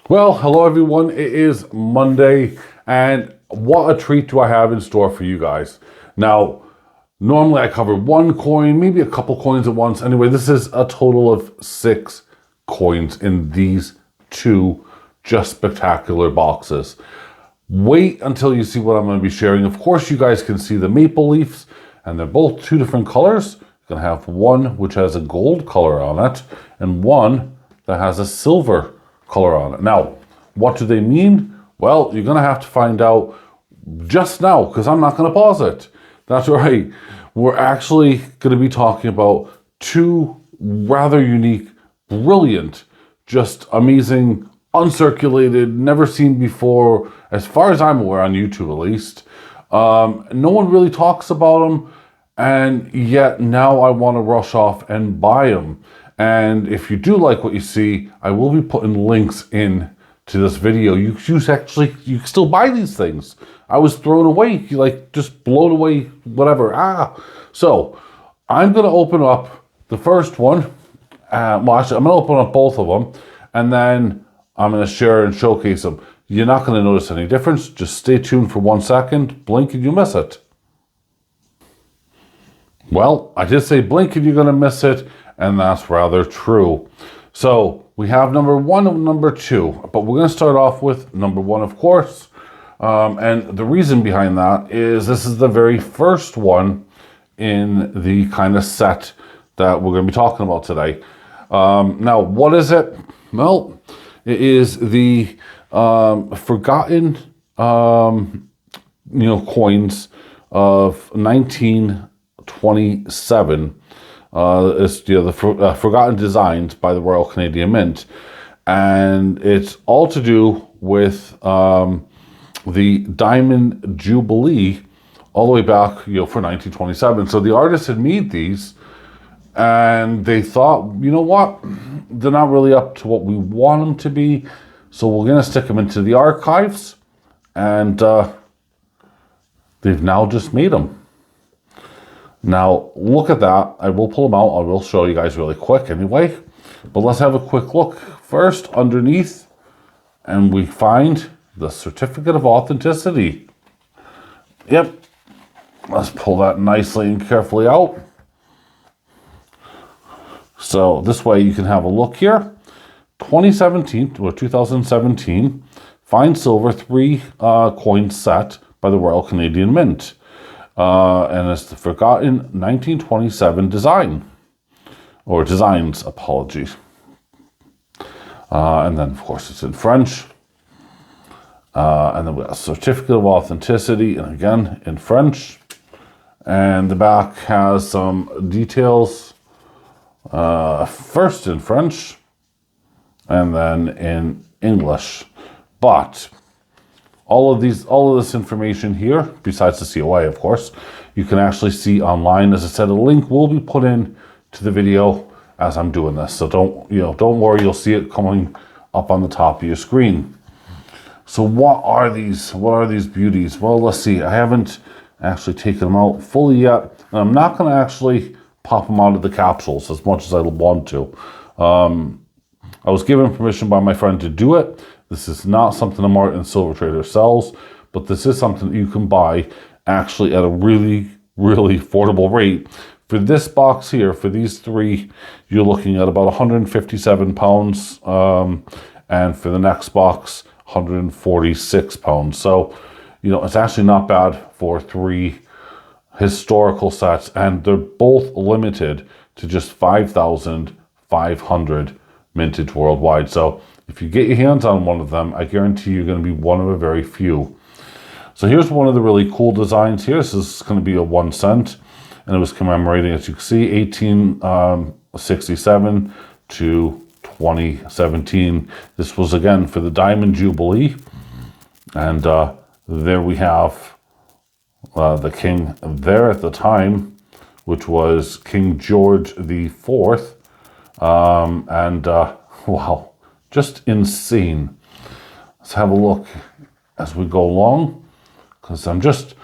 Well, hello everyone. It is Monday, and what a treat do I have in store for you guys. Now, normally I cover one coin, maybe a couple coins at once. Anyway, this is a total of 6 coins in these 2 just spectacular boxes. Wait until you see what I'm going to be sharing. Of course, you guys can see the maple leaves, and they're both 2 different colors. You're going to have one which has a gold color on it, and one that has a silver color on it. Now, what do they mean? Well, you're going to have to find out just now, because I'm not going to pause it. That's right. We're actually going to be talking about 2 rather unique, brilliant, just amazing, uncirculated, never seen before, as far as I'm aware, on YouTube at least. No one really talks about them, and yet now I want to rush off and buy them. And if you do like what you see, I will be putting links in to this video. You can still buy these things. I was thrown away, just blown away, whatever. So I'm going to open up the first one. Well, actually, I'm going to open up both of them, and then I'm going to share and showcase them. You're not going to notice any difference. Just stay tuned for 1 second. Blink and you miss it. Well, I did say blink and you're going to miss it, and that's rather true. So we have number 1 and number 2, but we're going to start off with number 1, of course. And the reason behind that is this is the very first one in the kind of set that we're going to be talking about today. Now, what is it? Well, it is the forgotten, coins of 1927. It's the Forgotten Designs by the Royal Canadian Mint, and it's all to do with the Diamond Jubilee, all the way back, for 1927. So the artists had made these, and they thought, you know what, they're not really up to what we want them to be, so we're going to stick them into the archives, and they've now just made them. Now, look at that. I will pull them out. I will show you guys really quick anyway. But let's have a quick look first underneath, and we find the certificate of authenticity. Yep. Let's pull that nicely and carefully out. So this way you can have a look here. 2017, fine silver 3 coin set by the Royal Canadian Mint. And it's the Forgotten 1927 design. Or designs, apologies. And then, of course, it's in French. And then we have a certificate of authenticity, and again, in French. And the back has some details. First in French, and then in English. But all of this information here, besides the COA, of course, you can actually see online. As I said, a link will be put in to the video as I'm doing this. So don't worry, you'll see it coming up on the top of your screen. So what are these beauties? Well, let's see. I haven't actually taken them out fully yet, and I'm not going to actually pop them out of the capsules as much as I want to. I was given permission by my friend to do it. This is not something a Martin Silver Trader sells, but this is something that you can buy actually at a really, really affordable rate. For this box here, for these 3, you're looking at about £157, and for the next box, £146. So, it's actually not bad for 3 historical sets, and they're both limited to just 5,500 mintage worldwide. So if you get your hands on one of them, I guarantee you're going to be one of a very few. So here's one of the really cool designs here. This is going to be a 1 cent, and it was commemorating, as you can see, 1867 to 2017. This was again for the Diamond Jubilee, and there we have the king there at the time, which was King George IV, and wow, just insane. Let's have a look as we go along, because I'm just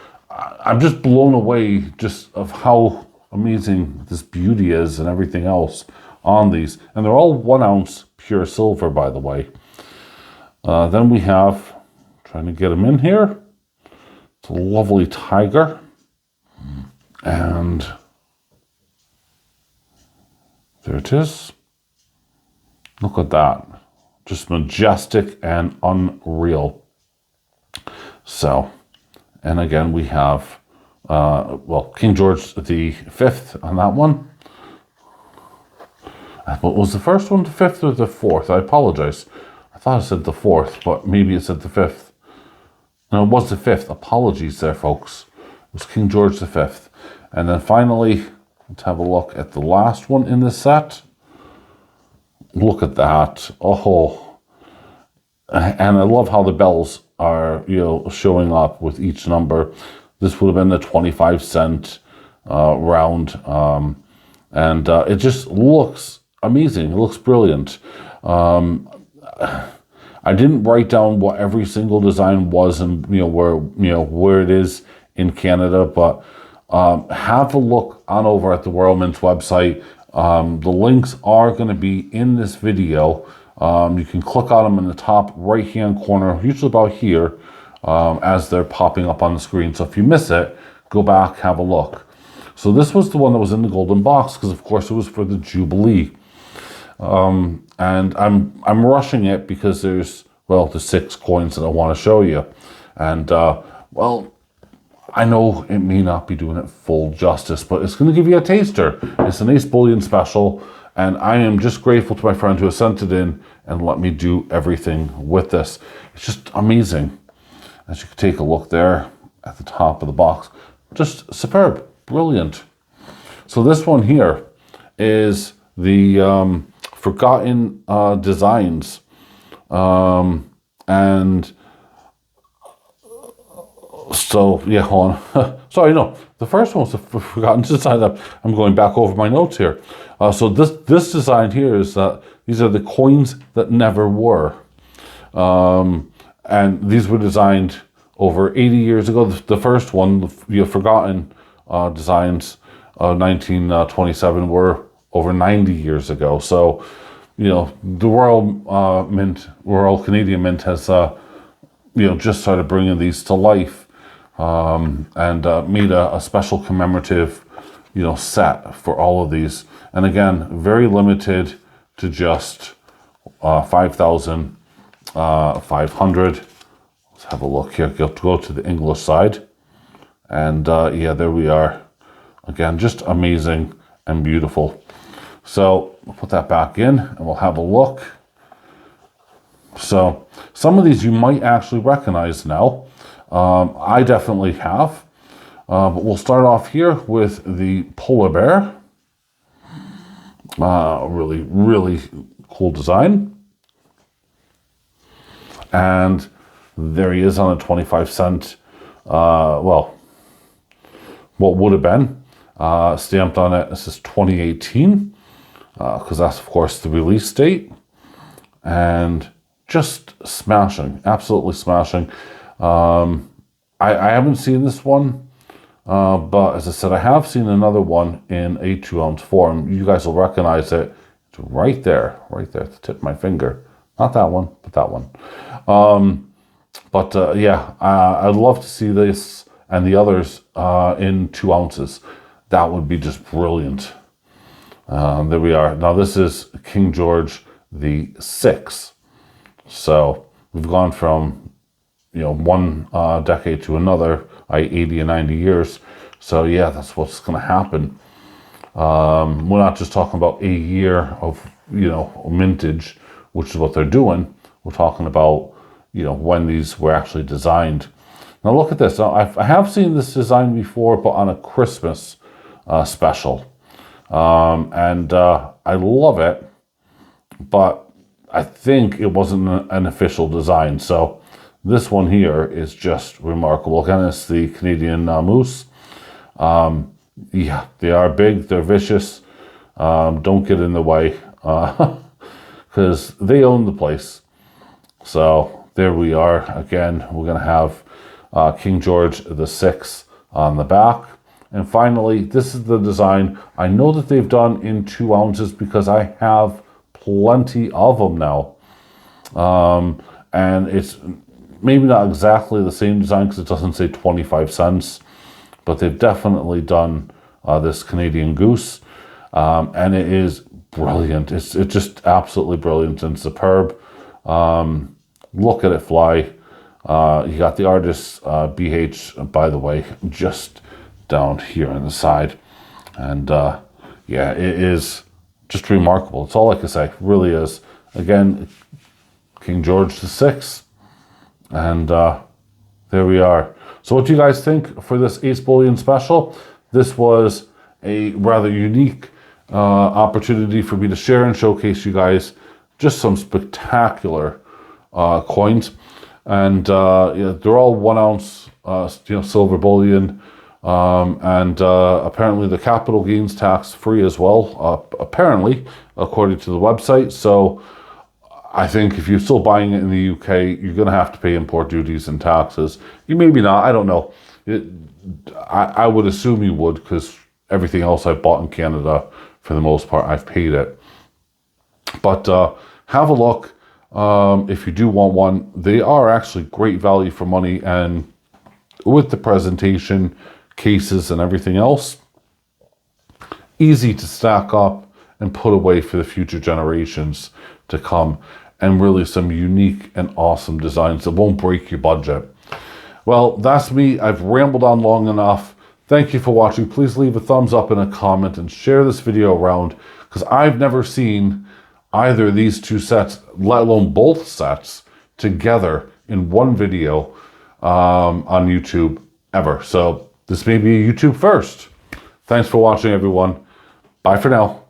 blown away just of how amazing this beauty is and everything else on these. And they're all 1 ounce pure silver, by the way. Then we have, trying to get him in here, it's a lovely tiger. And there it is. Look at that. Just majestic and unreal. So, and again, we have, well, King George the Fifth on that one. What was the first one, the fifth or the fourth? I apologize. I thought it said the fourth, but maybe it said the fifth. No, it was the fifth. Apologies there, folks. It was King George the Fifth. And then finally, let's have a look at the last one in this set. Look at that. Oh, and I love how the bells are, you know, showing up with each number. This would have been the 25-cent round. And it just looks amazing. It looks brilliant. I didn't write down what every single design was and, you know, where it is in Canada, but have a look on over at the Royal Mint's website. The links are going to be in this video. You can click on them in the top right hand corner, usually about here, as they're popping up on the screen. So if you miss it, go back, have a look. So this was the one that was in the golden box because of course it was for the Jubilee. And I'm rushing it because there's, well, the 6 coins that I want to show you. And well, I know it may not be doing it full justice, but it's going to give you a taster. It's an AceBullion special, and I am just grateful to my friend who has sent it in and let me do everything with this. It's just amazing. As you can take a look there at the top of the box, just superb, brilliant. So this one here is the Forgotten Designs, and so, yeah, hold on. Sorry, no. The first one was the Forgotten Design. I'm going back over my notes here. So this design here is that these are the coins that never were. And these were designed over 80 years ago. The first one, the Forgotten Designs of 1927 were over 90 years ago. So, you know, the Royal Mint, Royal Canadian Mint has, you know, just started bringing these to life. And made a special commemorative, you know, set for all of these. And again, very limited to just 5,500. Let's have a look here. Go to the English side. And yeah, there we are. Again, just amazing and beautiful. So we'll put that back in and we'll have a look. So some of these you might actually recognize now. I definitely have, but we'll start off here with the polar bear. Really, really cool design. And there he is on a 25-cent, well, what would have been, stamped on it. This is 2018, because that's, of course, the release date. And just smashing, absolutely smashing. I haven't seen this one, but as I said, I have seen another one in a 2-ounce form. You guys will recognize it. It's right there at the tip of my finger. Not that one, but that one. Yeah, I'd love to see this and the others in 2 ounces. That would be just brilliant. There we are. Now this is King George the Sixth. So we've gone from, you know, one decade to another, 80 and 90 years. So yeah, that's what's going to happen. We're not just talking about a year of, you know, mintage, which is what they're doing. We're talking about, you know, when these were actually designed. Now look at this. Now, I have seen this design before, but on a Christmas special. I love it, but I think it wasn't an official design. So this one here is just remarkable. Again, it's the Canadian moose. Yeah, they are big, they're vicious. Don't get in the way, because they own the place. So there we are. Again, we're going to have King George the Sixth on the back. And finally, this is the design. I know that they've done in 2 ounces because I have plenty of them now. and it's maybe not exactly the same design because it doesn't say 25 cents, but they've definitely done this Canadian Goose, and it is brilliant. It's just absolutely brilliant and superb. Look at it fly. You got the artist's BH, by the way, just down here on the side. And yeah, it is just remarkable. It's all I can say. It really is. Again, King George VI. And there we are. So what do you guys think for this AceBullion special? This was a rather unique opportunity for me to share and showcase you guys just some spectacular coins. And yeah, they're all 1 ounce silver bullion, and apparently the capital gains tax free as well, apparently, according to the website. So I think if you're still buying it in the UK, you're going to have to pay import duties and taxes. You maybe not, I don't know. I would assume you would, because everything else I've bought in Canada, for the most part, I've paid it. But have a look if you do want one. They are actually great value for money, and with the presentation, cases, and everything else, easy to stack up and put away for the future generations to come, and really some unique and awesome designs that won't break your budget. Well, that's me. I've rambled on long enough. Thank you for watching. Please leave a thumbs up and a comment and share this video around, because I've never seen either of these two sets, let alone both sets, together in one video on YouTube ever. So this may be a YouTube first. Thanks for watching, everyone. Bye for now.